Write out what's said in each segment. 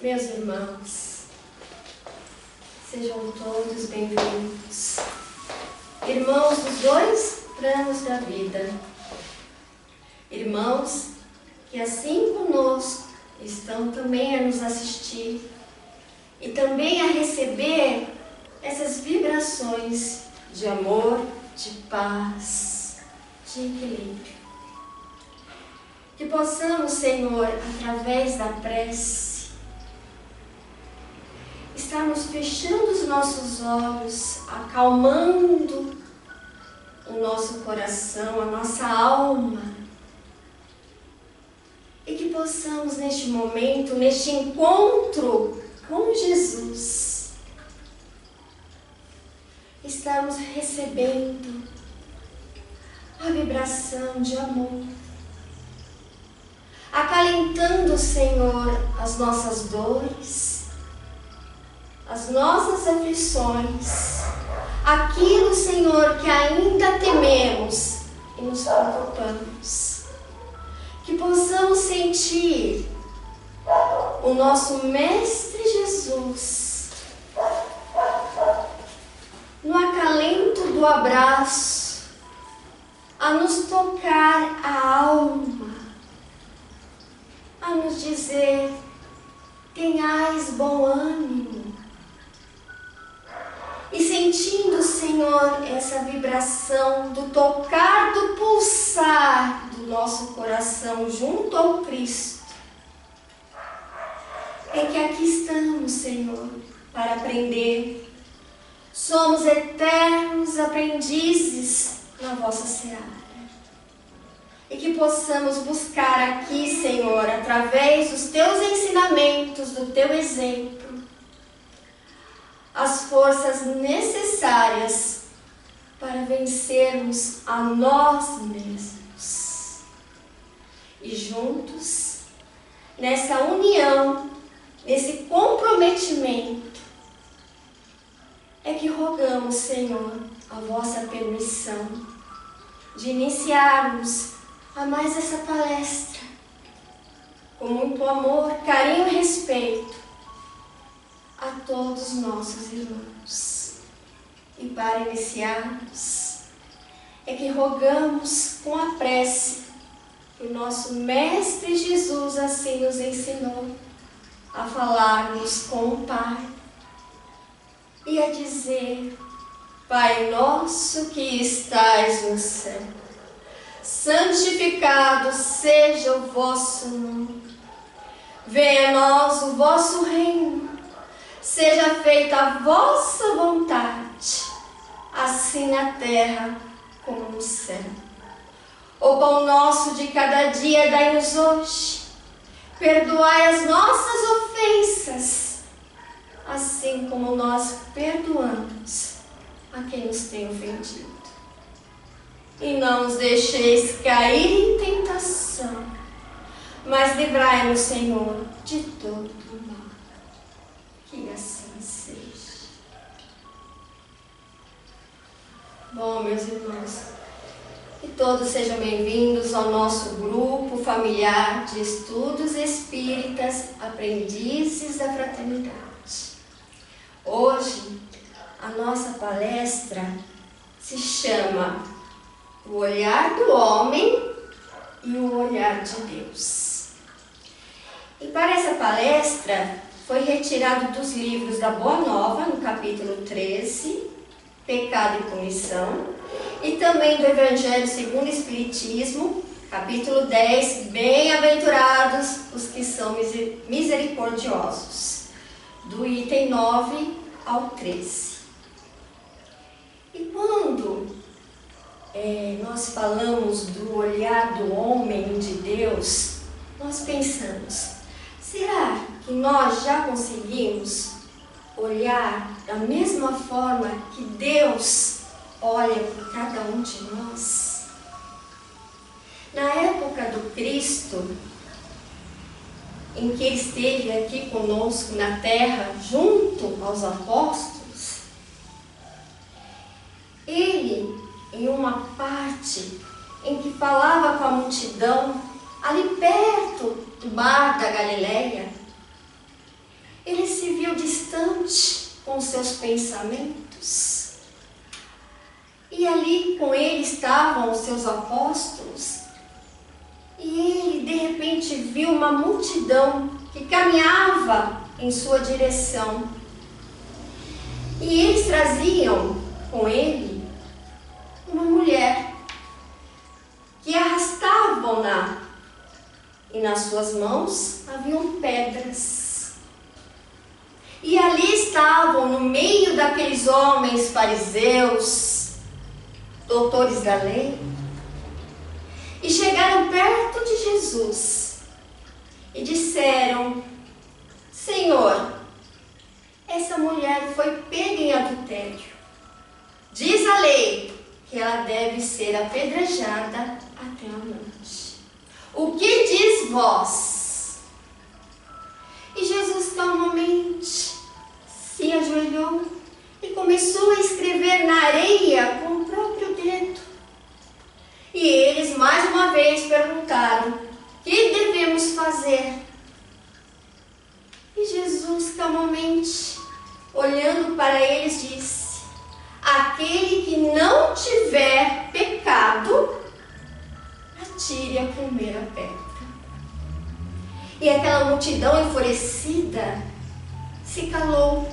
Meus irmãos, sejam todos bem-vindos. Irmãos dos dois planos da vida. Irmãos que, assim conosco, estão também a nos assistir e também a receber essas vibrações de amor, de paz, de equilíbrio. Que possamos, Senhor, através da prece, estarmos fechando os nossos olhos, acalmando o nosso coração, a nossa alma, e que possamos neste momento, neste encontro com Jesus, estarmos recebendo a vibração de amor, acalentando, Senhor, as nossas dores, as nossas aflições, aquilo, Senhor, que ainda tememos e nos preocupamos. Que possamos sentir o nosso Mestre Jesus no acalento do abraço, a nos tocar a alma, a nos dizer: tenhais bom ânimo. E sentindo, Senhor, essa vibração do tocar, do pulsar do nosso coração junto ao Cristo, é que aqui estamos, Senhor, para aprender. Somos eternos aprendizes na vossa seara. E que possamos buscar aqui, Senhor, através dos teus ensinamentos, do teu exemplo, as forças necessárias para vencermos a nós mesmos. E juntos, nessa união, nesse comprometimento, é que rogamos, Senhor, a vossa permissão de iniciarmos a mais essa palestra com muito amor, carinho e respeito a todos os nossos irmãos. E para iniciarmos, é que rogamos com a prece que o nosso Mestre Jesus assim nos ensinou a falarmos com o Pai e a dizer: Pai nosso que estais no céu, santificado seja o vosso nome. Venha a nós o vosso reino. Seja feita a vossa vontade, assim na terra como no céu. O pão nosso de cada dia dai-nos hoje. Perdoai as nossas ofensas, assim como nós perdoamos a quem nos tem ofendido. E não nos deixeis cair em tentação, mas livrai-nos, Senhor, de todo o mal. Que assim seja. Bom, meus irmãos, que todos sejam bem-vindos ao nosso grupo familiar de estudos espíritas, aprendizes da fraternidade. Hoje, a nossa palestra se chama O Olhar do Homem e o Olhar de Deus. E para essa palestra, foi retirado dos livros da Boa Nova, no capítulo 13, Pecado e Punição, e também do Evangelho segundo o Espiritismo, capítulo 10, Bem-aventurados os que são misericordiosos, do item 9 ao 13. E quando nós falamos do olhar do homem de Deus, nós pensamos: será que nós já conseguimos olhar da mesma forma que Deus olha por cada um de nós? Na época do Cristo, em que Ele esteve aqui conosco na terra, junto aos apóstolos, Ele, em uma parte em que falava com a multidão, ali perto do mar da Galileia, ele se viu distante com seus pensamentos. E ali com ele estavam os seus apóstolos. E ele de repente viu uma multidão que caminhava em sua direção. E eles traziam com ele uma mulher que arrastavam-na, e nas suas mãos haviam pedras. E ali estavam, no meio daqueles homens fariseus, doutores da lei, e chegaram perto de Jesus e disseram: Senhor, essa mulher foi pega em adultério. Diz a lei que ela deve ser apedrejada até a morte. O que diz vós? E Jesus calmamente se ajoelhou e começou a escrever na areia com o próprio dedo. E eles mais uma vez perguntaram: que devemos fazer? E Jesus calmamente, olhando para eles, disse: aquele que não tiver pecado, atire a primeira pedra. E aquela multidão enfurecida se calou.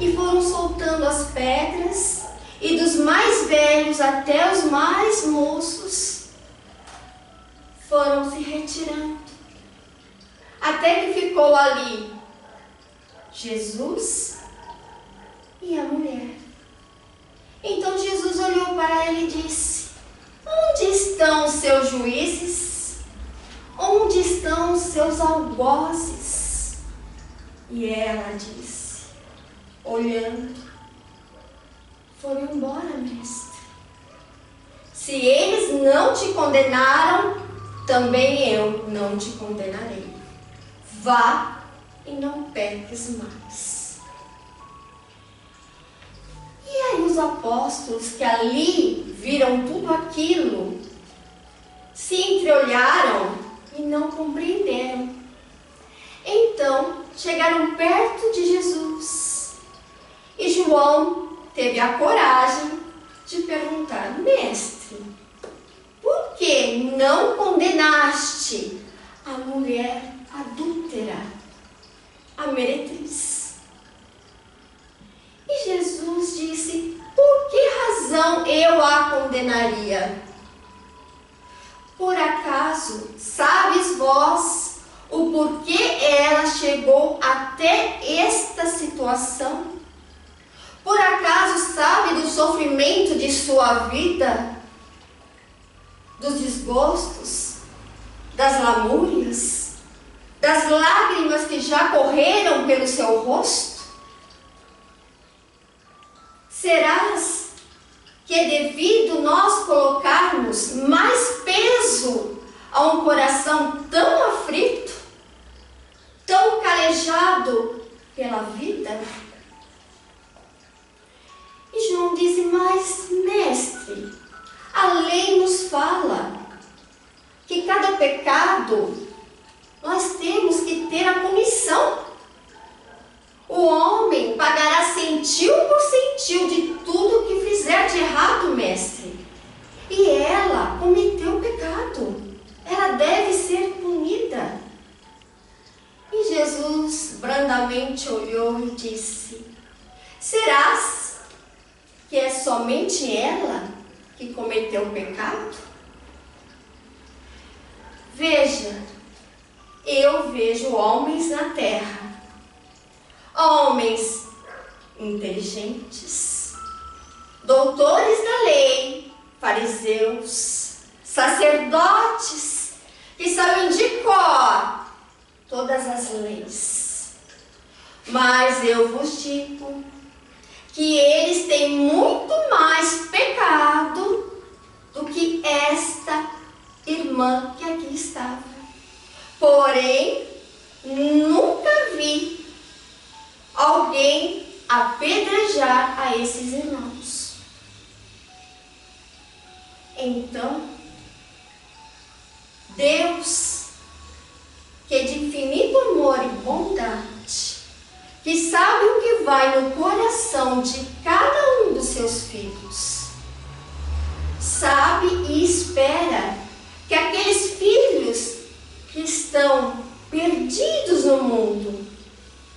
E foram soltando as pedras, e dos mais velhos até os mais moços foram se retirando. Até que ficou ali Jesus e a mulher. Então Jesus olhou para ela e disse: onde estão os seus juízes? Onde estão os seus algozes? E ela disse, olhando: foram embora, mestre. Se eles não te condenaram, também eu não te condenarei. Vá e não peques mais. E aí os apóstolos que ali viram tudo aquilo, se entreolharam e não compreenderam. Então chegaram perto de Jesus. E João teve a coragem de perguntar: mestre, por que não condenaste a mulher adúltera, a meretriz? E Jesus disse: por que razão eu a condenaria? Por acaso sabes vós o porquê ela chegou até esta situação? Por acaso sabe do sofrimento de sua vida? Dos desgostos? Das lamúrias? Das lágrimas que já correram pelo seu rosto? Serás que é devido nós colocarmos mais peso a um coração tão aflito, tão calejado pela vida? E João diz: mas, mestre, a lei nos fala que cada pecado nós temos que ter a punição. O homem pagará centil por centil de tudo que fizer de errado, mestre. E ela cometeu pecado. Ela deve ser punida. E Jesus brandamente olhou e disse: serás que é somente ela que cometeu pecado? Veja, eu vejo homens na terra, homens inteligentes, doutores da lei, fariseus, sacerdotes, que sabem de cor todas as leis. Mas eu vos digo que eles têm muito mais pecado do que esta irmã que aqui estava. Porém, nunca vi alguém apedrejar a esses irmãos. Então, Deus, que de infinito amor e bondade, que sabe o que vai no coração de cada um dos seus filhos. Sabe e espera que aqueles filhos que estão perdidos no mundo,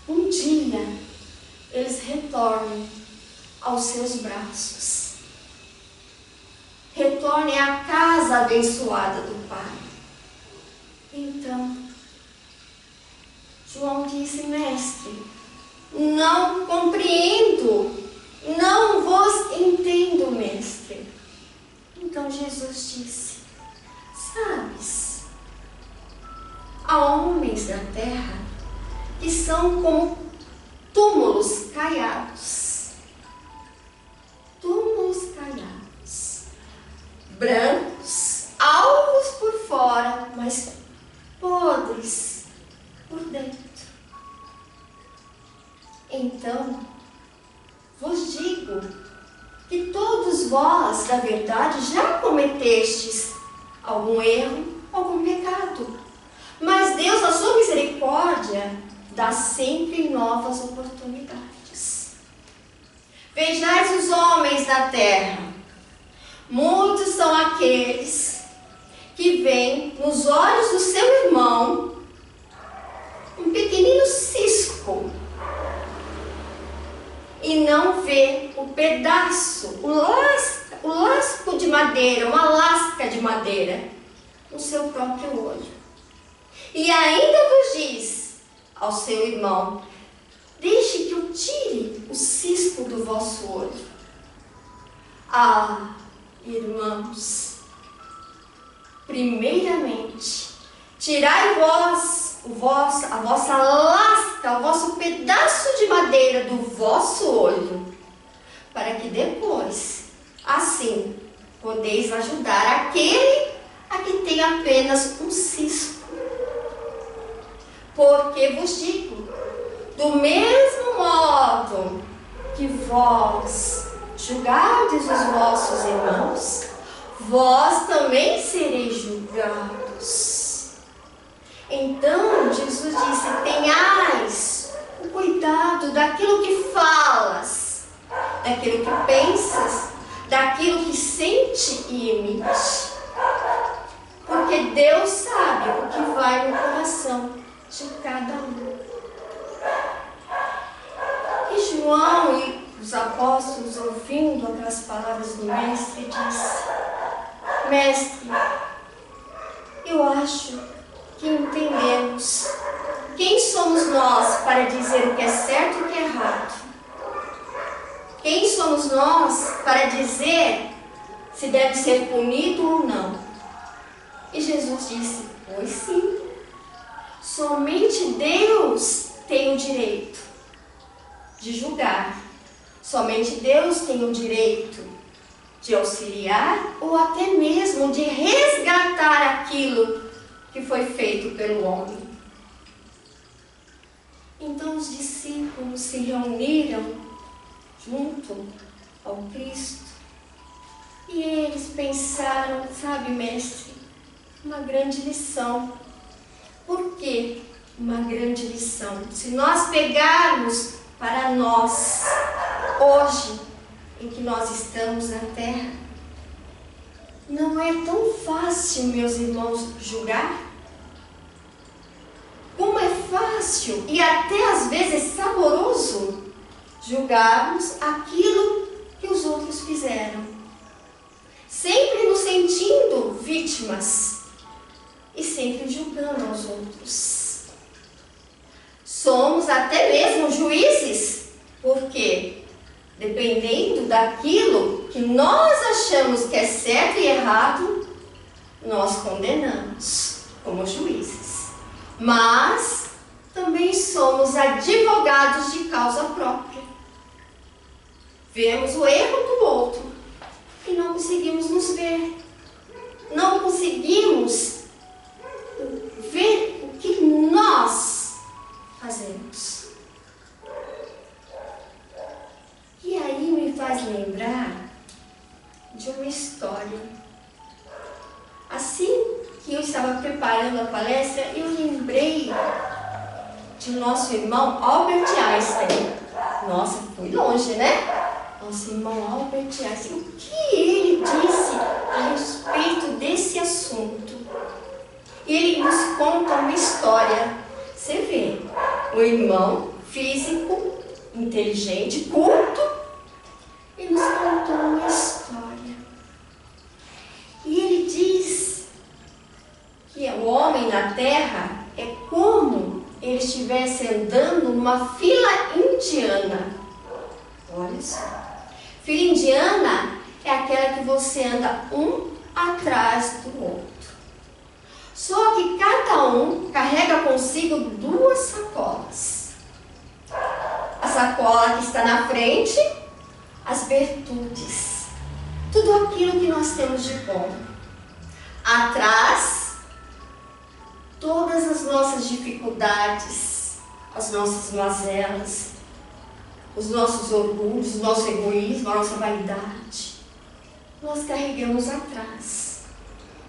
um dia eles retornem aos seus braços. Retornem à casa abençoada do Pai. Então, João disse: Mestre, não compreendo, não vos entendo, mestre. Então Jesus disse: sabes, há homens da terra que são como túmulos caiados. Túmulos caiados, brancos, alvos por fora, mas podres por dentro. Então, vos digo que todos vós, da verdade, já cometestes algum erro, algum pecado. Mas Deus, na sua misericórdia, dá sempre novas oportunidades. Vejais os homens da terra. Muitos são aqueles que veem nos olhos do seu irmão um pequenino cisco e não vê o pedaço, o lasco de madeira, uma lasca de madeira no seu próprio olho. E ainda vos diz ao seu irmão: deixe que eu tire o cisco do vosso olho. Ah, irmãos, primeiramente, tirai a vossa lasca, o vosso pedaço de madeira do vosso olho, para que depois, assim, podeis ajudar aquele a que tem apenas um cisco. Porque vos digo, do mesmo modo que vós julgardes os vossos irmãos, vós também sereis julgados. Então Jesus disse: tenhais o cuidado daquilo que falas, daquilo que pensas, daquilo que sente e emite. Porque Deus sabe o que vai no coração de cada um. E João e os apóstolos, ouvindo aquelas palavras do mestre, disse: mestre, eu acho que entendemos quem somos nós para dizer o que é certo e o que é errado. Quem somos nós para dizer se deve ser punido ou não? E Jesus disse: pois sim, somente Deus tem o direito de julgar. Somente Deus tem o direito de auxiliar ou até mesmo de resgatar aquilo que foi feito pelo homem. Então os discípulos se reuniram junto ao Cristo e eles pensaram: sabe, mestre, uma grande lição. Por que uma grande lição? Se nós pegarmos para nós, hoje, em que nós estamos na terra, não é tão fácil, meus irmãos, julgar. Como é fácil e até às vezes saboroso julgarmos aquilo que os outros fizeram, sempre nos sentindo vítimas e sempre julgando aos outros. Somos até mesmo juízes, porque dependendo daquilo que nós achamos que é certo e errado, nós condenamos como juízes. Mas também somos advogados de causa própria. Vemos o erro do outro e não conseguimos nos ver. Não conseguimos ver o que nós fazemos. E aí me faz lembrar de uma história. Assim que eu estava preparando a palestra, eu lembrei de nosso irmão Albert Einstein. Nossa, fui longe, né? Nosso irmão Albert Einstein. O que ele disse a respeito desse assunto? E ele nos conta uma história. Você vê, um irmão físico, inteligente, culto, e nos contou uma história. E ele diz que o homem na Terra é como ele estivesse andando numa fila indiana. Olha só. Fila indiana é aquela que você anda um atrás do outro. Só que cada um carrega consigo 2 sacolas. A sacola que está na frente, as virtudes. Tudo aquilo que nós temos de bom. Atrás, todas as nossas dificuldades, as nossas mazelas, os nossos orgulhos, o nosso egoísmo, a nossa vaidade. Nós carregamos atrás.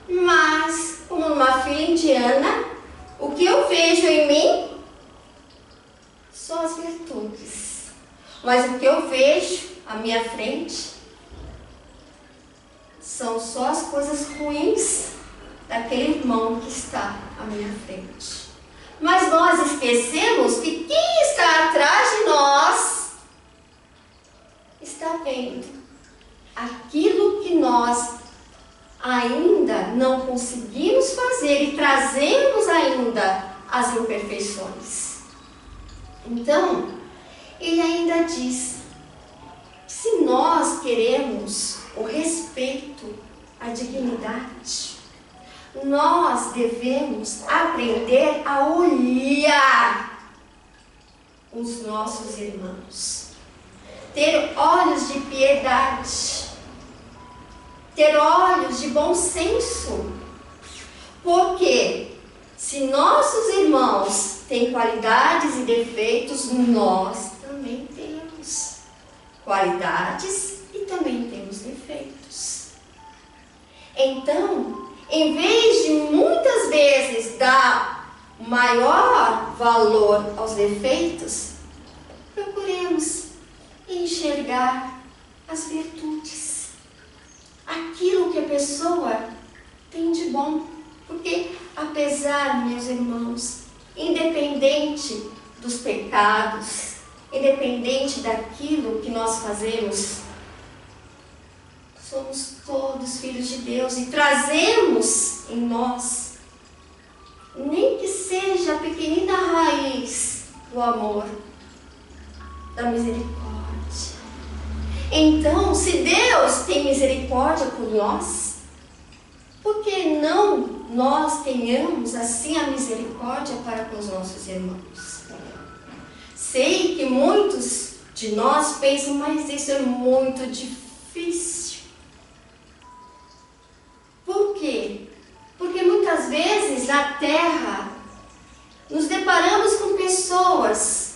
Mas, como numa fila indiana, o que eu vejo em mim são as virtudes. Mas o que eu vejo à minha frente são só as coisas ruins daquele irmão que está à minha frente. Mas nós esquecemos que quem está atrás de nós está vendo aquilo que nós ainda não conseguimos fazer e trazemos ainda as imperfeições. Então, ele ainda diz: se nós queremos o respeito, a dignidade, nós devemos aprender a olhar os nossos irmãos, ter olhos de piedade, ter olhos de bom senso, porque se nossos irmãos têm qualidades e defeitos, nós também temos qualidades e também temos defeitos. Então, em vez de muitas vezes dar maior valor aos defeitos, procuremos enxergar as virtudes, aquilo que a pessoa tem de bom. Porque apesar, meus irmãos, independente dos pecados, independente daquilo que nós fazemos, somos todos filhos de Deus e trazemos em nós, nem que seja a pequenina raiz do amor, da misericórdia. Então, se Deus tem misericórdia por nós, por que não nós tenhamos assim a misericórdia para com os nossos irmãos? Sei que muitos de nós pensam, mas isso é muito difícil. Por quê? Porque muitas vezes na Terra nos deparamos com pessoas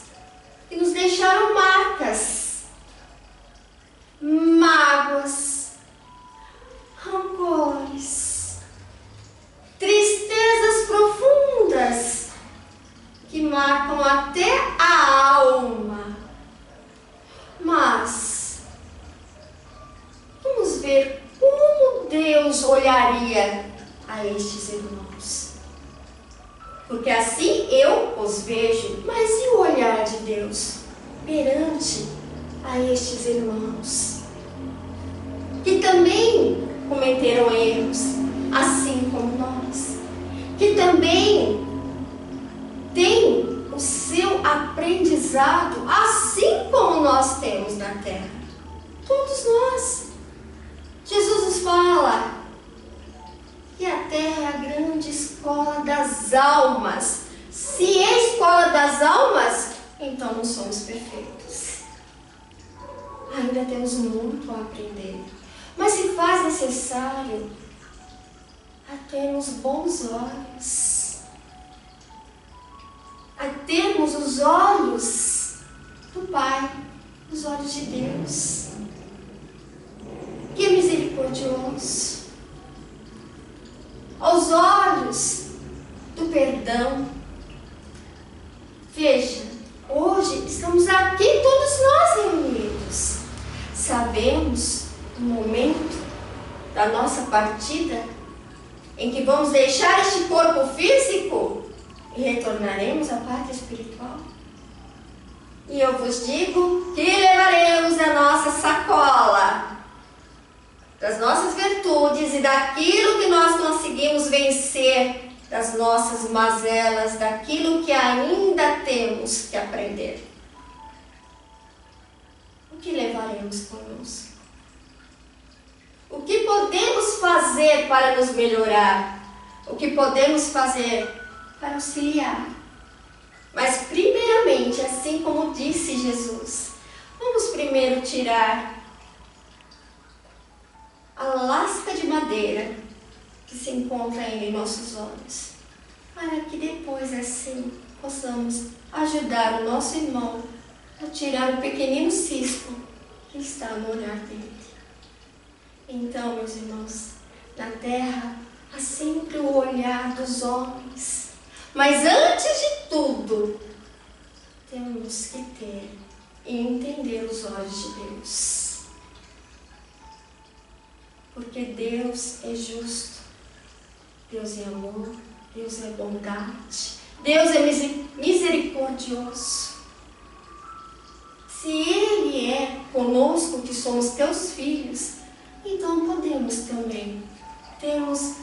que nos deixaram marcas, mágoas, rancores, tristezas profundas que marcam até a alma. Mas vamos ver como Deus olharia a estes irmãos. Porque assim eu os vejo, mas e o olhar de Deus perante a estes irmãos? Que também cometeram erros, assim como nós. Que também têm o seu aprendizado, assim como nós temos na terra. Todos nós. Jesus nos fala que a terra é a grande escola das almas. Se é a escola das almas, então não somos perfeitos. Ainda temos muito a aprender. Mas se faz necessário a termos bons olhos, a termos os olhos do Pai, os olhos de Deus, que é misericordioso, aos olhos do perdão, Veja, hoje estamos aqui todos nós reunidos. Sabemos o momento da nossa partida em que vamos deixar este corpo físico e retornaremos à pátria espiritual. E eu vos digo que levaremos a nossa sacola das nossas virtudes e daquilo que nós conseguimos vencer, das nossas mazelas, daquilo que ainda temos que aprender. O que levaremos conosco? O que podemos fazer para nos melhorar? O que podemos fazer para auxiliar? Mas primeiramente, assim como disse Jesus, vamos primeiro tirar a lasca de madeira que se encontra ainda em nossos olhos, para que depois assim possamos ajudar o nosso irmão a tirar o pequenino cisco que está no olhar dele. Então, meus irmãos, na terra há sempre o olhar dos homens, mas antes de tudo, temos que ter e entender os olhos de Deus. Porque Deus é justo, Deus é amor, Deus é bondade, Deus é misericordioso. Se Ele é conosco, que somos teus filhos, então podemos também termos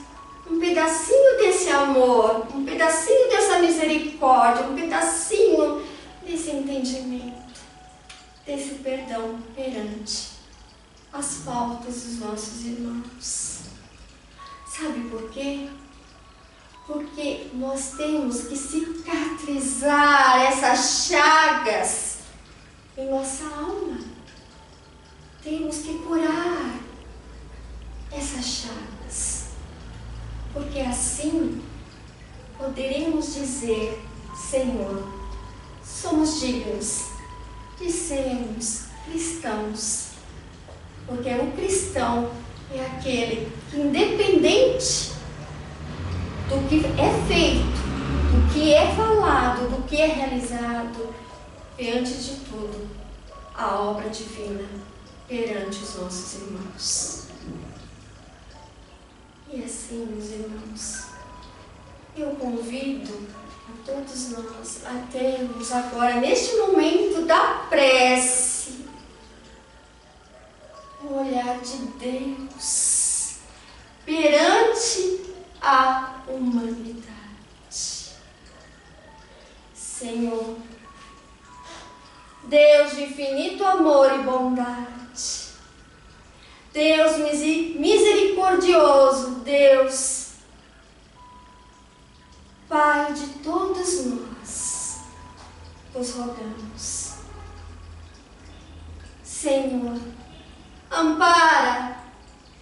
um pedacinho desse amor, um pedacinho dessa misericórdia, um pedacinho desse entendimento, desse perdão perante as faltas dos nossos irmãos. Sabe por quê? Porque nós temos que cicatrizar essas chagas em nossa alma. Temos que curar essas chagas, porque assim poderemos dizer: Senhor, somos dignos de sermos cristãos, porque o cristão é aquele que, independente do que é feito, do que é falado, do que é realizado, vê antes de tudo a obra divina perante os nossos irmãos. E assim, meus irmãos, eu convido a todos nós a termos agora, neste momento da prece, o olhar de Deus perante a humanidade. Senhor, Deus de infinito amor e bondade, Deus misericordioso, Deus, Pai de todos nós, os rogamos. Senhor, ampara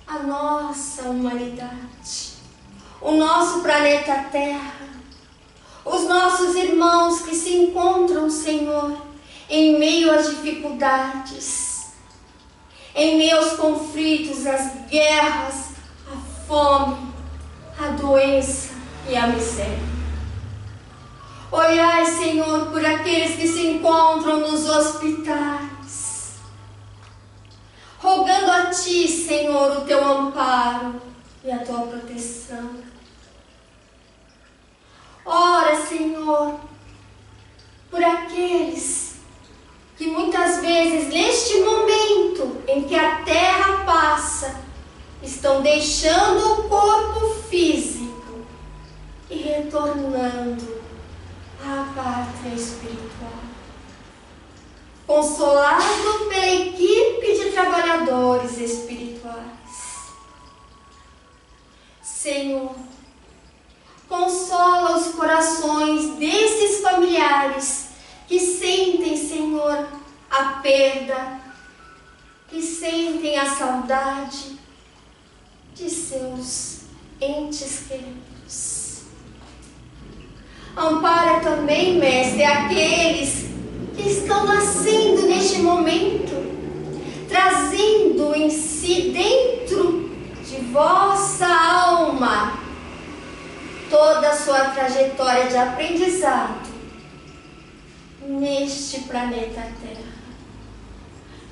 a nossa humanidade, o nosso planeta Terra, os nossos irmãos que se encontram, Senhor, em meio às dificuldades, em meio aos conflitos, às guerras, à fome, à doença e à miséria. Olhai, Senhor, por aqueles que se encontram nos hospitais, rogando a Ti, Senhor, o Teu amparo e a Tua proteção. Ora, Senhor, por aqueles que muitas vezes, neste momento em que a terra passa, estão deixando o corpo físico e retornando à pátria espiritual. Consolado pela equipe de trabalhadores espirituais. Senhor, consola os corações desses familiares que sentem, Senhor, a perda, que sentem a saudade de seus entes queridos. Ampara também, Mestre, aqueles que estão nascendo neste momento, trazendo em si, dentro de vossa alma, toda a sua trajetória de aprendizado, neste planeta Terra,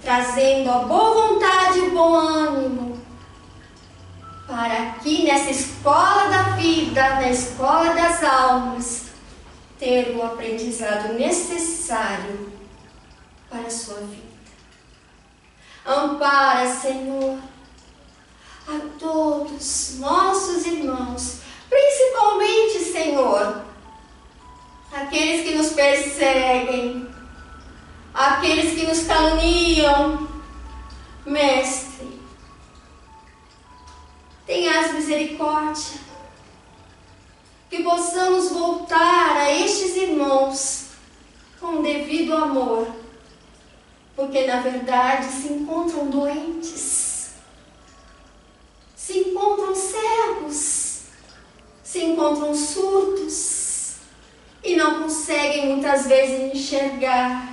trazendo a boa vontade e o bom ânimo para aqui nessa escola da vida, na escola das almas, ter o aprendizado necessário para a sua vida. Ampara, Senhor, a todos nossos irmãos, principalmente, Senhor, aqueles que nos perseguem, aqueles que nos caluniam. Mestre, tenhas misericórdia, que possamos voltar a estes irmãos com devido amor, porque na verdade se encontram doentes, se encontram cegos, se encontram surdos e não conseguem muitas vezes enxergar.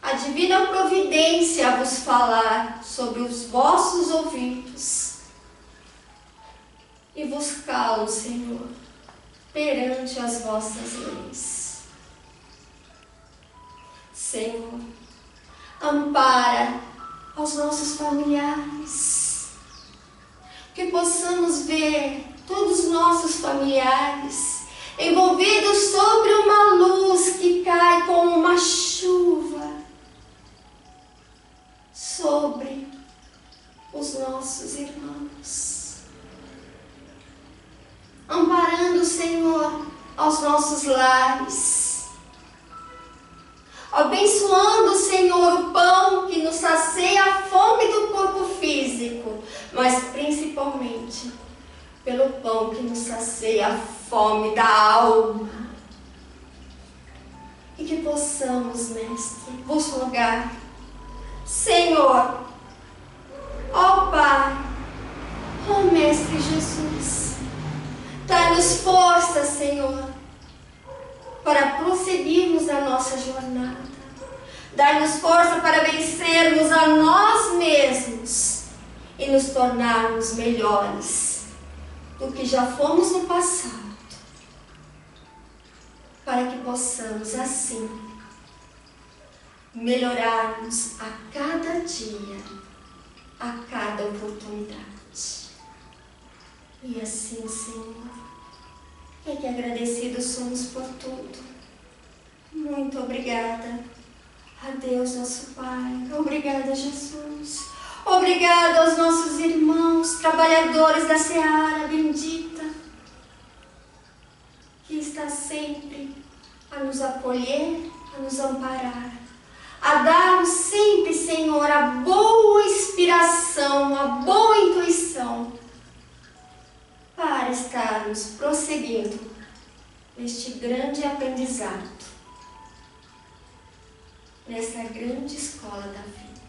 A divina providência a vos falar sobre os vossos ouvidos e vos calo, Senhor, perante as vossas leis. Senhor, ampara aos nossos familiares, que possamos ver todos os nossos familiares envolvidos sobre uma luz que cai como uma chuva sobre os nossos irmãos, amparando, Senhor, aos nossos lares, abençoando, Senhor, o pão que nos sacia a fome do corpo físico, mas principalmente pelo pão que nos sacia a fome da alma. E que possamos, Mestre, vos rogar, Senhor, ó Pai, ó Mestre Jesus, dá-nos força, Senhor, para prosseguirmos a nossa jornada. Dá-nos força para vencermos a nós mesmos e nos tornarmos melhores do que já fomos no passado, para que possamos assim melhorarmos a cada dia, a cada oportunidade. E assim, Senhor, é que agradecidos somos por tudo. Muito obrigada a Deus, nosso Pai. Obrigada, Jesus. Obrigada aos nossos irmãos, trabalhadores da seara bendita, que está sempre a nos acolher, a nos amparar, a dar-nos sempre, Senhor, a boa inspiração, a boa intuição, para estarmos prosseguindo neste grande aprendizado, nessa grande escola da vida.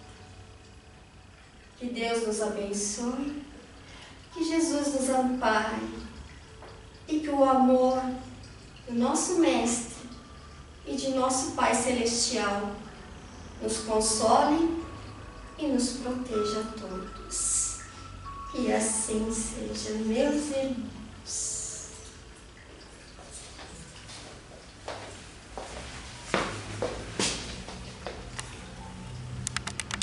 Que Deus nos abençoe, que Jesus nos ampare e que o amor do nosso Mestre e de nosso Pai Celestial nos console e nos proteja a todos. Que assim seja, meus irmãos.